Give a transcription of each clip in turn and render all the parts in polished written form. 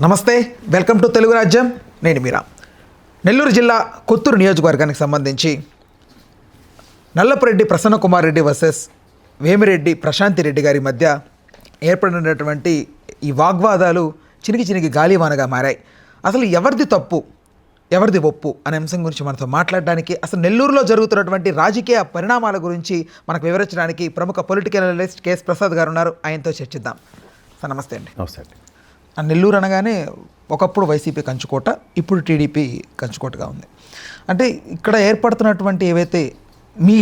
నమస్తే, welcome to Telugu రాజ్యం. నేను మీరా. నెల్లూరు జిల్లా కొత్తూరు నియోజకవర్గానికి సంబంధించి నల్లపురెడ్డి ప్రసన్న కుమార్ రెడ్డి వర్సెస్ వేమిరెడ్డి ప్రశాంతి రెడ్డి గారి మధ్య ఏర్పడినటువంటి ఈ వాగ్వాదాలు చినికి గాలివానగా మారాయి. అసలు ఎవరిది తప్పు ఎవరిది ఒప్పు అనే అంశం గురించి మనతో మాట్లాడడానికి, అసలు నెల్లూరులో జరుగుతున్నటువంటి రాజకీయ పరిణామాల గురించి మనకు వివరించడానికి ప్రముఖ పొలిటికల్ అనలిస్ట్ కేఎస్ ప్రసాద్ గారు ఉన్నారు. ఆయనతో చర్చిద్దాం. సార్ నమస్తే అండి. నమస్తే అండి. నెల్లూరు అనగానే ఒకప్పుడు వైసీపీ కంచుకోట, ఇప్పుడు టీడీపీ కంచుకోటగా ఉంది. అంటే ఇక్కడ ఏర్పడుతున్నటువంటి ఏవైతే మీ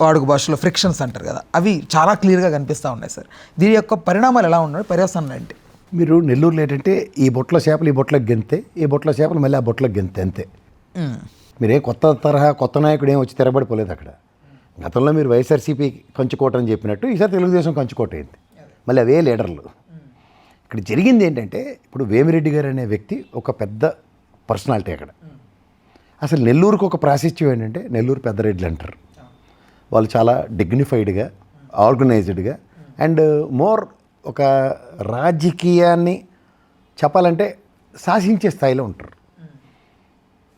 వాడుక భాషలో ఫ్రిక్షన్స్ అంటారు కదా, అవి చాలా క్లియర్గా కనిపిస్తూ ఉన్నాయి సార్. దీని యొక్క పరిణామాలు ఎలా ఉన్నాయి, పర్యవసానాలు ఏంటి? మీరు నెల్లూరులో ఏంటంటే ఈ బొట్ల చేపలు ఈ బొట్లకు గెంతే, ఈ బొట్ల చేపలు మళ్ళీ ఆ బొట్లకు గెంతే, అంతే. మీరే కొత్త నాయకుడు ఏం వచ్చి తిరగబడిపోలేదు అక్కడ. గతంలో మీరు వైఎస్ఆర్సీపీ కంచుకోట అని చెప్పినట్టు ఈసారి తెలుగుదేశం కంచుకోట అయింది. మళ్ళీ అవే లీడర్లు. ఇక్కడ జరిగింది ఏంటంటే, ఇప్పుడు వేమిరెడ్డి గారు అనే వ్యక్తి ఒక పెద్ద పర్సనాలిటీ అక్కడ. అసలు నెల్లూరుకు ఒక ప్రాశస్త్యం ఏంటంటే, నెల్లూరు పెద్దరెడ్లు అంటారు. వాళ్ళు చాలా డిగ్నిఫైడ్గా, ఆర్గనైజ్డ్గా అండ్ మోర్ ఒక రాజకీయాన్ని చెప్పాలంటే శాసించే స్థాయిలో ఉంటారు.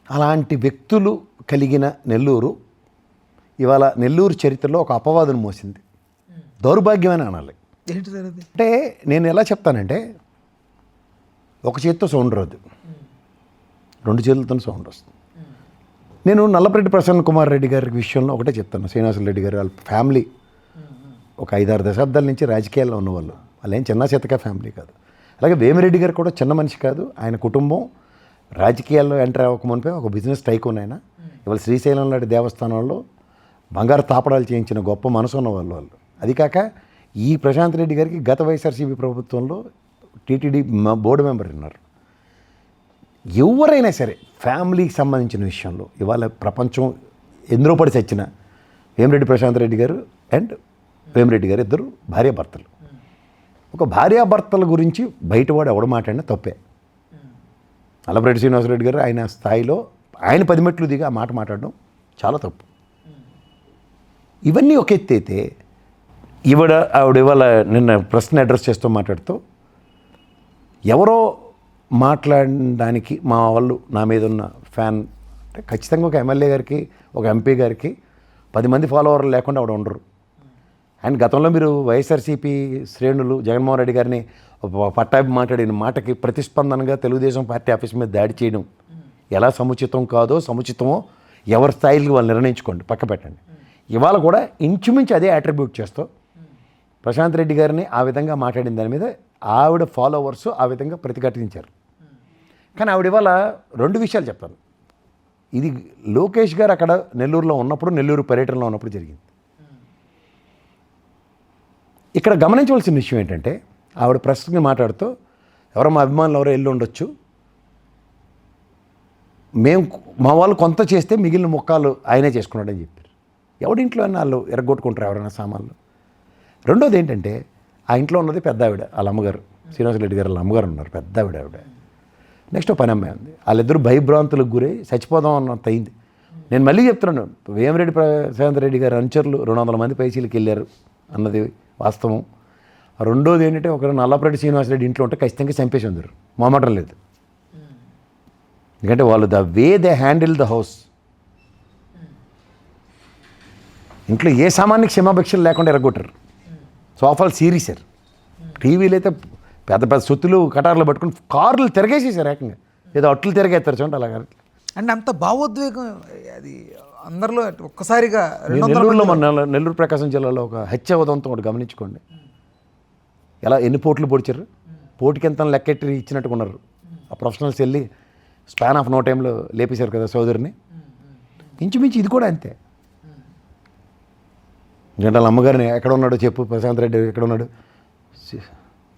అలాంటి వ్యక్తులు కలిగిన నెల్లూరు ఇవాళ నెల్లూరు చరిత్రలో ఒక అపవాదును మోసింది. దౌర్భాగ్యమని అనాలి. అంటే నేను ఎలా చెప్తానంటే, ఒక చేతితో సౌండ్ రాదు, రెండు చేతులతో సౌండ్ వస్తుంది. నేను నల్లపురెడ్డి ప్రసన్న కుమార్ రెడ్డి గారి విషయంలో ఒకటే చెప్తాను. శ్రీనివాసరెడ్డి గారు వాళ్ళ ఫ్యామిలీ ఒక 5-6 దశాబ్దాల నుంచి రాజకీయాల్లో ఉన్నవాళ్ళు. వాళ్ళు ఏం చిన్న చేతక ఫ్యామిలీ కాదు. అలాగే వేమిరెడ్డి గారు కూడా చిన్న మనిషి కాదు. ఆయన కుటుంబం రాజకీయాల్లో ఎంటర్ అవ్వకమునిపై ఒక బిజినెస్ టైకూన్. ఆయన ఇవాళ శ్రీశైలం లాంటి దేవస్థానంలో బంగారు తాపడాలు చేయించిన గొప్ప మనసు ఉన్న వాళ్ళు. అది కాక ఈ ప్రశాంత్ రెడ్డి గారికి గత వైఎస్ఆర్సీపీ ప్రభుత్వంలో టీటీడీ బోర్డు మెంబర్ ఉన్నారు. ఎవరైనా సరే ఫ్యామిలీకి సంబంధించిన విషయంలో ఇవాళ ప్రపంచం ఎందులో పడి చచ్చిన వేమిరెడ్డి ప్రశాంత్ రెడ్డి గారు అండ్ వేమిరెడ్డి గారు ఇద్దరు భార్యాభర్తలు. ఒక భార్యాభర్తల గురించి బయటవాడు ఎవడ మాట్లాడినా తప్పే. నల్లపురెడ్డి శ్రీనివాసరెడ్డి గారు ఆయన స్థాయిలో ఆయన 10 మెట్లు దిగి ఆ మాట మాట్లాడడం చాలా తప్పు. ఇవన్నీ ఒక ఎత్తు అయితే, ఆవిడ ఇవాళ నిన్న ప్రశ్న అడ్రస్ చేస్తూ మాట్లాడుతూ ఎవరో మాట్లాడడానికి మా వాళ్ళు నా మీద ఉన్న ఫ్యాన్ అంటే ఖచ్చితంగా ఒక ఎమ్మెల్యే గారికి ఒక ఎంపీ గారికి 10 మంది ఫాలోవర్లు లేకుండా ఆవిడ ఉండరు. అండ్ గతంలో మీరు వైఎస్ఆర్సీపీ శ్రేణులు జగన్మోహన్ రెడ్డి గారిని పట్టాభి మాట్లాడిన మాటకి ప్రతిస్పందనగా తెలుగుదేశం పార్టీ ఆఫీస్ మీద దాడి చేయడం ఎలా సముచితం కాదో సముచితమో ఎవరి స్థాయికి వాళ్ళు నిర్ణయించుకోండి, పక్క పెట్టండి. ఇవాళ కూడా ఇంచుమించు అదే అట్రిబ్యూట్ చేస్తూ ప్రశాంత్ రెడ్డి గారిని ఆ విధంగా మాట్లాడిన దాని మీద ఆవిడ ఫాలోవర్స్ ఆ విధంగా ప్రతిఘటించారు. కానీ ఆవిడ ఇవాళ 2 విషయాలు చెప్తాను. ఇది లోకేష్ గారు అక్కడ నెల్లూరులో ఉన్నప్పుడు, నెల్లూరు పర్యటనలో ఉన్నప్పుడు జరిగింది. ఇక్కడ గమనించవలసిన విషయం ఏంటంటే, ఆవిడ ప్రశ్నకి మాట్లాడుతూ ఎవరో మా అభిమానులు ఎవరో వెళ్ళి ఉండొచ్చు, మా వాళ్ళు కొంత చేస్తే మిగిలిన ముక్కాలు ఆయనే చేసుకున్నాడని చెప్పారు. ఎవడింట్లో అన్న వాళ్ళు ఎరగొట్టుకుంటారు ఎవరైనా సామాన్లు. రెండోది ఏంటంటే, ఆ ఇంట్లో ఉన్నది పెద్ద ఆవిడ, వాళ్ళ అమ్మగారు శ్రీనివాసరెడ్డి గారు వాళ్ళ అమ్మగారు ఉన్నారు, పెద్ద ఆవిడ. నెక్స్ట్ పని అమ్మాయి ఉంది. వాళ్ళిద్దరూ భయభ్రాంతులకు గురై చచ్చిపోదాం అన్నంత అయింది. నేను మళ్ళీ చెప్తున్నాను, వేమిరెడ్డి ప్రశాంత్ రెడ్డి గారు అనుచరులు 200 మంది పైసీలకు వెళ్ళారు అన్నది వాస్తవం. రెండోది ఏంటంటే, ఒకరు నల్లపురెడ్డి శ్రీనివాసరెడ్డి ఇంట్లో ఉంటే ఖచ్చితంగా చంపేసి అందరు, మామటం లేదు. ఎందుకంటే వాళ్ళు the way they handle the house, ఇంట్లో ఏ సామాన్యకి క్షమాభిక్షలు లేకుండా ఎరగొట్టారు. సోఫాలు సీరీసారు, టీవీలు అయితే పెద్ద పెద్ద సొత్తులు కటార్లు పట్టుకుని కార్లు తిరగేసేసారు. ఏకంగా ఏదో అట్లు తిరగేస్తారు చూడండి అలాగా. అంటే అంత భావోద్వేగం అది అందరిలో ఒక్కసారిగా. నెల్లూరులో నెల్లూరు ప్రకాశం జిల్లాలో ఒక హత్య ఉదంతం ఒకటి గమనించుకోండి. ఎన్ని పోట్లు పొడిచారు, పోటీకి ఎంత లెక్కెట్టి ఇచ్చినట్టుగా ఉన్నారు. ఆ ప్రొఫెషనల్స్ వెళ్ళి స్పాన్ ఆఫ్ నో టైంలో లేపేశారు కదా సోదరిని. ఇంచుమించు ఇది కూడా అంతే. జనరల్ అమ్మగారిని ఎక్కడ ఉన్నాడో చెప్పు, ప్రశాంత్ రెడ్డి ఎక్కడ ఉన్నాడు,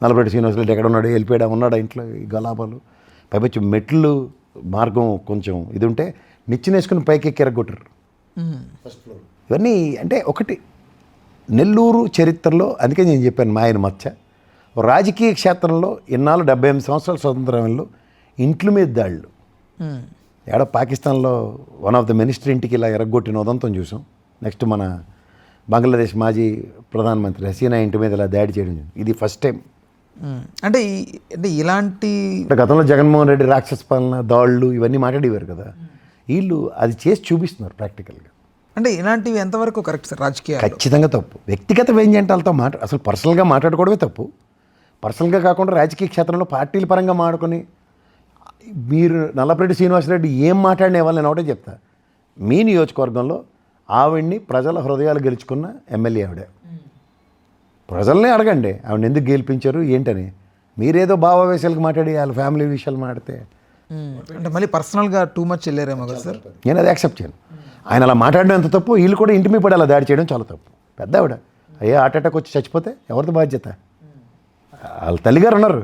నల్లపురెడ్డి శ్రీనివాసరెడ్డి ఎక్కడ ఉన్నాడు, వెళ్ళిపోయాడా, ఉన్నాడా ఇంట్లో, ఈ గలాపాలు పైపచ్చి మెట్లు మార్గం కొంచెం ఇది ఉంటే నిచ్చినేసుకుని పైకి ఎక్కి ఎరగొట్టారు ఫస్ట్ ఫ్లోర్. ఇవన్నీ అంటే ఒకటి నెల్లూరు చరిత్రలో. అందుకే నేను చెప్పాను మా ఆయన మచ్చ. రాజకీయ క్షేత్రంలో ఇన్నాళ్ళు 78 సంవత్సరాల స్వతంత్రంలో ఇంట్ల మీద దాళ్ళు. ఏడో పాకిస్తాన్లో వన్ ఆఫ్ ద మినిస్టర్ ఇంటికి ఇలా ఎరగొట్టిన ఉదంతం చూసాం. నెక్స్ట్ మన బంగ్లాదేశ్ మాజీ ప్రధానమంత్రి హసీనా ఇంటి మీద ఇలా దాడి చేయడం, ఇది ఫస్ట్ టైం. అంటే ఇలాంటి అంటే గతంలో జగన్మోహన్ రెడ్డి రాక్షస పాలన దాళ్ళు ఇవన్నీ మాట్లాడేవారు కదా, వీళ్ళు అది చేసి చూపిస్తున్నారు ప్రాక్టికల్గా. అంటే ఇలాంటివి ఎంతవరకు కరెక్ట్ సార్ రాజకీయాలు? ఖచ్చితంగా తప్పు. వ్యక్తిగత వ్యంగ్యంటాలతో అసలు పర్సనల్గా మాట్లాడుకోవడమే తప్పు. పర్సనల్గా కాకుండా రాజకీయ క్షేత్రంలో పార్టీల పరంగా మాడుకొని మీరు నల్లపరెడ్డి శ్రీనివాసరెడ్డి ఏం మాట్లాడిన వాళ్ళు నేను ఒకటే చెప్తా, మీ నియోజకవర్గంలో ఆవిడ్ని ప్రజల హృదయాలు గెలుచుకున్న ఎమ్మెల్యే ఆవిడ. ప్రజల్నే అడగండి ఆవిడని ఎందుకు గెలిపించారు ఏంటని. మీరేదో భావావేశాలకు మాట్లాడి వాళ్ళ ఫ్యామిలీ విషయాలు మాట్లాడితే అంటే మళ్ళీ పర్సనల్గా టూ మచ్ వెళ్ళారేమో కదా సార్. నేను అది యాక్సెప్ట్ చేయను. ఆయన అలా మాట్లాడడం ఎంత తప్పు, వీళ్ళు కూడా ఇంటి మీద పడి అలా దాడి చేయడం చాలా తప్పు. పెద్ద ఆవిడ అయ్యే హార్ట్ అటాక్ వచ్చి చచ్చిపోతే ఎవరిది బాధ్యత? వాళ్ళ తల్లిగారు ఉన్నారు.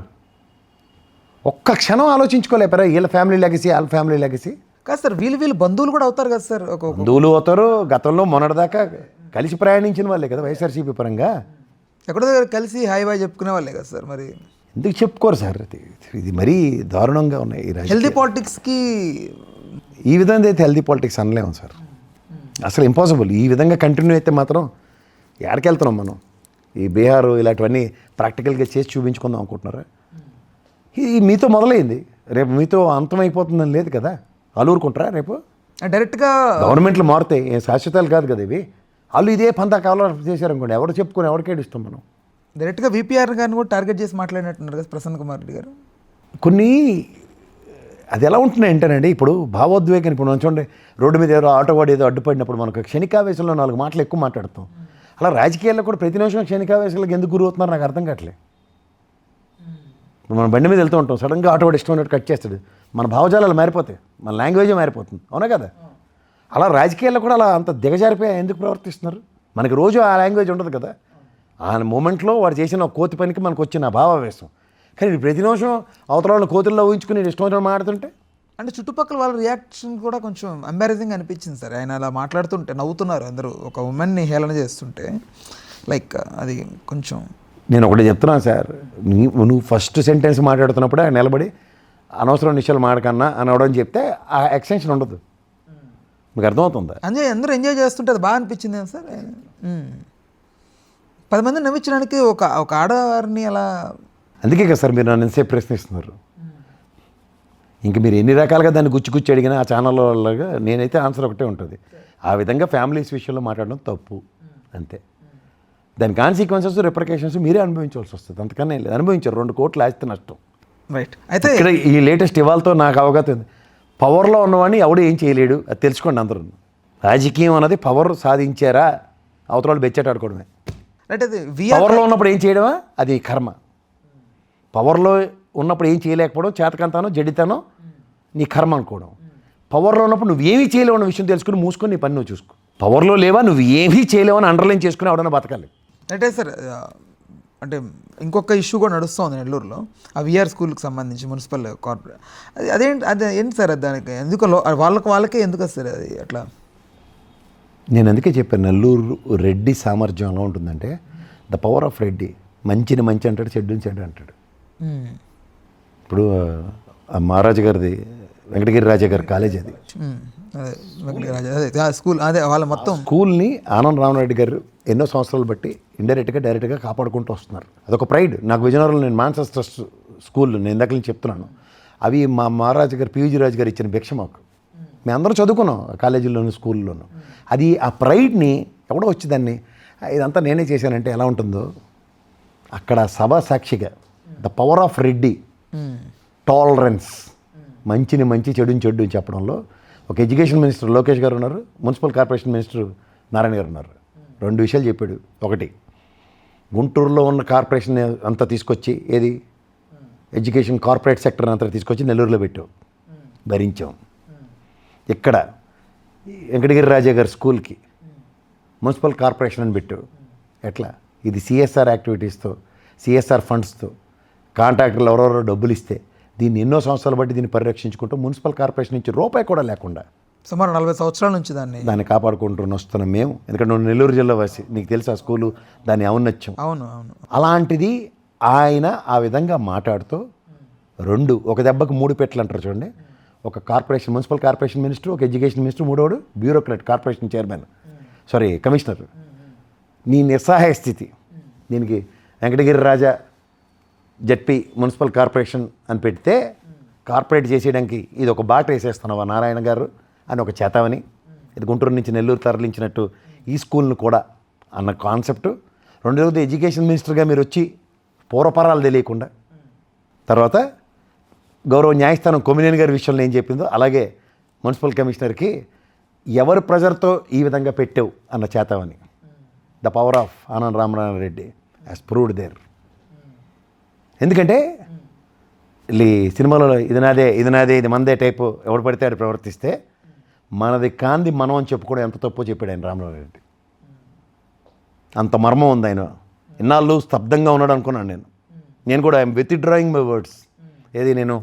ఒక్క క్షణం ఆలోచించుకోలేపారా వీళ్ళ ఫ్యామిలీ లెగసీ వాళ్ళ ఫ్యామిలీ లెగసీ? కాదు సార్, వీళ్ళు బంధువులు కూడా అవుతారు కదా సార్. బంధువులు అవుతారు. గతంలో మొన్నటిదాకా కలిసి ప్రయాణించిన వాళ్ళే కదా వైఎస్ఆర్సీపీ పరంగా. ఎక్కడో దగ్గర కలిసి హాయ్ బాయ్ చెప్పుకునే వాళ్ళే కదా సార్. మరి ఎందుకు చెప్పుకోరు సార్? ఇది మరీ దారుణంగా ఉన్నాయి ఈ హెల్దీ పాలిటిక్స్కి. ఈ విధంగా అయితే హెల్దీ పాలిటిక్స్ అనలేము సార్, అసలు ఇంపాసిబుల్. ఈ విధంగా కంటిన్యూ అయితే మాత్రం ఎక్కడికి వెళ్తున్నాం మనం? ఈ బీహార్ ఇలాంటివన్నీ ప్రాక్టికల్గా చేసి చూపించుకుందాం అనుకుంటున్నారా? ఇది మీతో మొదలైంది, రేపు మీతో అంతమైపోతుందని లేదు కదా. అలూరుకుంటారా రేపు? డైరెక్ట్గా గవర్నమెంట్లు మారుతాయి, ఏం శాశ్వతాలు కాదు కదా ఇవి. వాళ్ళు ఇదే పంతా కావాలో చేశారనుకోండి, ఎవరు చెప్పుకొని ఎవరికి ఏడుస్తాం మనం? డైరెక్ట్గా వీపీఆర్ గారిని కూడా టార్గెట్ చేసి మాట్లాడినట్టున్నారు కదా ప్రసన్న కుమార్ రెడ్డి గారు. కొన్ని అది ఎలా ఉంటున్నాయి అంటేనండి, ఇప్పుడు భావోద్వేగం. ఇప్పుడు మనం చూడండి, రోడ్డు మీద ఏదో ఆటో వాడు ఏదో అడ్డుపడినప్పుడు మనకు క్షణికావేశంలో 4 మాటలు ఎక్కువ మాట్లాడతాం. అలా రాజకీయాల్లో కూడా ప్రతి నిమిషం క్షణికావేశాలకు ఎందుకు గురి అవుతున్నారు నాకు అర్థం కావట్లేదు. ఇప్పుడు మనం బండి మీద వెళ్తూ ఉంటాం, సడన్గా ఆటో వాడు ఇష్టం ఉన్నట్టు కట్ చేస్తాడు, మన భావజాలాలు మారిపోతాయి, మన లాంగ్వేజే మారిపోతుంది. అవునా కదా? అలా రాజకీయాల్లో కూడా అలా అంత దిగజారిపోయి ఎందుకు ప్రవర్తిస్తున్నారు? మనకి రోజు ఆ లాంగ్వేజ్ ఉండదు కదా. ఆ మూమెంట్లో వాడు చేసిన కోతి పనికి మనకు వచ్చిన భావావేశం. కానీ ప్రతి నిమిషం అవతల వాళ్ళని కోతుల్లో ఊహించుకుని ఇష్టం వచ్చిన మాట్లాడుతుంటే అంటే చుట్టుపక్కల వాళ్ళ రియాక్షన్ కూడా కొంచెం ఎంబారసింగ్ అనిపించింది సార్. ఆయన అలా మాట్లాడుతుంటే నవ్వుతున్నారు అందరూ, ఒక ఉమెన్ని హేళన చేస్తుంటే. లైక్ అది కొంచెం నేను ఒకటి చెప్తున్నాను సార్, నువ్వు ఫస్ట్ సెంటెన్స్ మాట్లాడుతున్నప్పుడే ఆయన నిలబడి అనవసరం విషయాలు మాడకన్నా అని అవడం చెప్తే ఆ ఎక్స్టెన్షన్ ఉండదు. మీకు అర్థమవుతుందా? అందరూ ఎంజాయ్ చేస్తుంటే అది బాగా అనిపించింది సార్. 10 మంది నవ్వించడానికి ఒక ఆడవారిని అలా. అందుకే కదా సార్ మీరు నన్ను ఎంతసేపు ప్రశ్నిస్తున్నారు. ఇంక మీరు ఎన్ని రకాలుగా దాన్ని గుచ్చి అడిగినా ఆ ఛానల్ వాళ్ళగా నేనైతే ఆన్సర్ ఒకటే ఉంటుంది. ఆ విధంగా ఫ్యామిలీస్ విషయంలో మాట్లాడడం తప్పు, అంతే. దాని కాన్సిక్వెన్సెస్ రిప్రికేషన్స్ మీరే అనుభవించవలసి వస్తుంది, అంతకన్నా లేదు. అనుభవించారు 2 కోట్లు ఆస్తి నష్టం. రైట్. అయితే ఇక్కడ ఈ లేటెస్ట్ ఇవాళతో నాకు అవగతం ఉంది, పవర్లో ఉన్నవాడిని ఎవడు ఏం చేయలేడు, అది తెలుసుకోండి అందరూ. రాజకీయం అన్నది పవర్ సాధించారా అవతల వాళ్ళు బెచ్చాట ఆడుకోవడమే. రైట్. అది పవర్లో ఉన్నప్పుడు ఏం చేయడమా అది కర్మ. పవర్లో ఉన్నప్పుడు ఏం చేయలేకపోవడం చేతకంతానో జడితానో నీ కర్మ అనుకోవడం. పవర్లో ఉన్నప్పుడు నువ్వు ఏమీ చేయలేవు అన్న విషయం తెలుసుకుని మూసుకొని నీ పని నువ్వు చూసుకో. పవర్లో లేవా నువ్వు ఏమీ చేయలేవు అని అండర్లైన్ చేసుకుని ఎవడన్నా బతకాలి. అంటే సార్, అంటే ఇంకొక ఇష్యూ కూడా నడుస్తుంది నెల్లూరులో, ఆ విఆర్ స్కూల్కి సంబంధించి మున్సిపల్ కార్పొరేట్. అదేంటి సార్? దానికి ఎందుకు వాళ్ళకే ఎందుకు వస్తుంది అది అట్లా? నేను అందుకే చెప్పాను, నెల్లూరు రెడ్డి సామర్థ్యం ఎలా ఉంటుందంటే ద పవర్ ఆఫ్ రెడ్డి. మంచిని మంచి అంటాడు, చెడ్డుని చెడ్డు అంటాడు. ఇప్పుడు మహారాజు గారిది వెంకటగిరి రాజా గారి కాలేజ్ అది. స్కూల్ అదే వాళ్ళ మొత్తం స్కూల్ని ఆనంద్ రామరెడ్డి గారు ఎన్నో సంవత్సరాలు బట్టి ఇండైరెక్ట్గా డైరెక్ట్గా కాపాడుకుంటూ వస్తున్నారు. అదొక ప్రైడ్ నాకు. విజయనగరంలో నేను మాన్సస్ ట్రస్ట్ స్కూల్ నేను ఇందాక నుంచి చెప్తున్నాను, అవి మా మహారాజు గారు పివిజి రాజు గారు ఇచ్చిన భిక్ష మాకు. మేము అందరం చదువుకున్నాం కాలేజీల్లోనూ స్కూల్లోనూ. అది ఆ ప్రైడ్ని ఎవడో వచ్చి దాన్ని ఇదంతా నేనే చేశానంటే ఎలా ఉంటుందో అక్కడ సభా సాక్షిగా the power of Reddy, tolerance, మంచిని మంచి చెడుని చెడు అని చెప్పడంలో ఒక ఎడ్యుకేషన్ మినిస్టర్ లోకేష్ గారు ఉన్నారు, మున్సిపల్ కార్పొరేషన్ మినిస్టర్ నారాయణ గారు ఉన్నారు. 2 విషయాలు చెప్పాడు. ఒకటి, గుంటూరులో ఉన్న కార్పొరేషన్ అంతా తీసుకొచ్చి ఏది ఎడ్యుకేషన్ కార్పొరేట్ సెక్టర్ అంతా తీసుకొచ్చి నెల్లూరులో పెట్టాం, భరించాం. ఇక్కడ వెంకటగిరి రాజా గారి స్కూల్కి మున్సిపల్ కార్పొరేషన్ అని పెట్టావు. ఎట్లా? ఇది సిఎస్ఆర్ యాక్టివిటీస్తో, సిఎస్ఆర్ ఫండ్స్తో కాంట్రాక్టర్లు ఎవరెవరో డబ్బులు ఇస్తే దీన్ని ఎన్నో సంవత్సరాలు బట్టి దీన్ని పరిరక్షించుకుంటూ మున్సిపల్ కార్పొరేషన్ నుంచి రూపాయి కూడా లేకుండా సుమారు 40 సంవత్సరాల నుంచి దాన్ని కాపాడుకుంటూ వస్తున్నాం మేము. ఎందుకంటే నువ్వు నెల్లూరు జిల్లా వాసి, నీకు తెలుసు ఆ స్కూలు దాన్ని ఔన్నత్యం. అవును. అలాంటిది ఆయన ఆ విధంగా మాట్లాడుతూ 2 ఒక దెబ్బకు 3 పెట్లు అంటారు చూడండి. ఒక కార్పొరేషన్ మున్సిపల్ కార్పొరేషన్ మినిస్టర్, ఒక ఎడ్యుకేషన్ మినిస్టర్, 3వడు బ్యూరోక్రాట్ కార్పొరేషన్ చైర్మన్, కమిషనర్. నీ నిస్సహాయ స్థితి దీనికి Venkatagiri Raja ZP municipal corporation అని పెడితే కార్పొరేట్ చేసేయడానికి ఇది ఒక బాట వేసేస్తున్నావా నారాయణ గారు అని ఒక చేతావని, ఇది గుంటూరు నుంచి నెల్లూరు తరలించినట్టు ఈ స్కూల్ను కూడా అన్న కాన్సెప్టు. రెండవది ఎడ్యుకేషన్ మినిస్టర్గా మీరు వచ్చి పూర్వపరాలు తెలియకుండా, తర్వాత గౌరవ న్యాయస్థానం కొమ్మినేని గారి విషయంలో ఏం చెప్పిందో అలాగే మున్సిపల్ కమిషనర్కి ఎవరు ప్రెజర్తో ఈ విధంగా పెట్టావు అన్న చేతావని. The power of Anand Ramanarayana Reddy as proved there. ఎందుకంటే ఈ సినిమాలో ఇది నాదే ఇది మందే టైపు ఎవడు పడితే ఆడు ప్రవర్తిస్తే మనది కాంది మనం అని చెప్పుకోవడం ఎంత తప్పో చెప్పాడు ఆయన రామనారాయణ రెడ్డి. అంత మర్మం ఉంది ఆయన. ఇన్నాళ్ళు స్తబ్దంగా ఉన్నాడు అనుకున్నాను నేను కూడా ఐఎమ్ విత్డ్రాయింగ్ మై వర్డ్స్. ఏది నేను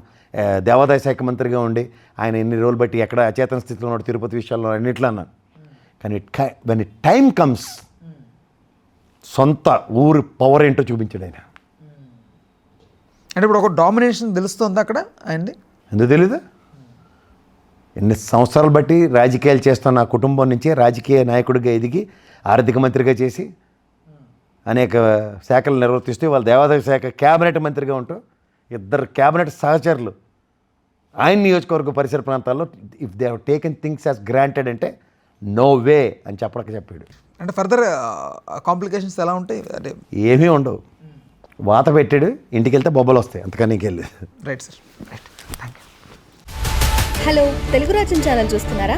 దేవాదాయ శాఖ మంత్రిగా ఉండి ఆయన ఎన్ని రోజులు బట్టి ఎక్కడ అచేతన స్థితిలో ఉన్నాడు తిరుపతి విషయాల్లో అన్నిట్లో అన్నాను. కానీ వెన్ ఇట్ టైం కమ్స్ సొంత ఊరు పవర్ ఏంటో చూపించాడు ఆయన. అంటే ఇప్పుడు ఒక డామినేషన్ తెలుస్తుంది అక్కడ ఆయనది. ఎందుకు తెలీదు? ఎన్ని సంవత్సరాలు బట్టి రాజకీయాలు చేస్తున్న నా కుటుంబం నుంచి రాజకీయ నాయకుడిగా ఎదిగి ఆర్థిక మంత్రిగా చేసి అనేక శాఖలు నిర్వర్తిస్తూ వాళ్ళ దేవాదాయ శాఖ క్యాబినెట్ మంత్రిగా ఉంటూ ఇద్దరు క్యాబినెట్ సహచరులు ఆయన నియోజకవర్గ పరిసర ప్రాంతాల్లో if they have taken things as granted అంటే నో వే అని చెప్పాడు. అంటే ఫర్దర్ కాంప్లికేషన్స్ ఎలా ఉంటాయి? అంటే ఏమీ ఉండవు. వాత పెట్టాడు, ఇంటికి వెళ్తే బొబ్బలు వస్తాయి, అంతకని వెళ్ళి. Right sir, right, thank you. Hello, Telugu రాజ్యం ఛానల్ చూస్తున్నారా?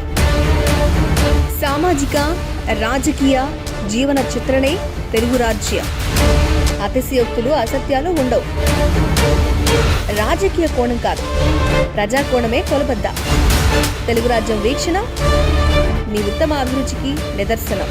సామాజిక రాజకీయ జీవన చిత్రణే తెలుగు రాజ్యం. అతిశయోక్తులు అసత్యాలు ఉండవు. రాజకీయ కోణం కాదు, ప్రజా కోణమే కొలబద్ద. తెలుగు రాజ్యం వీక్షణ మీ ఉత్తమ అభిరుచికి నిదర్శనం.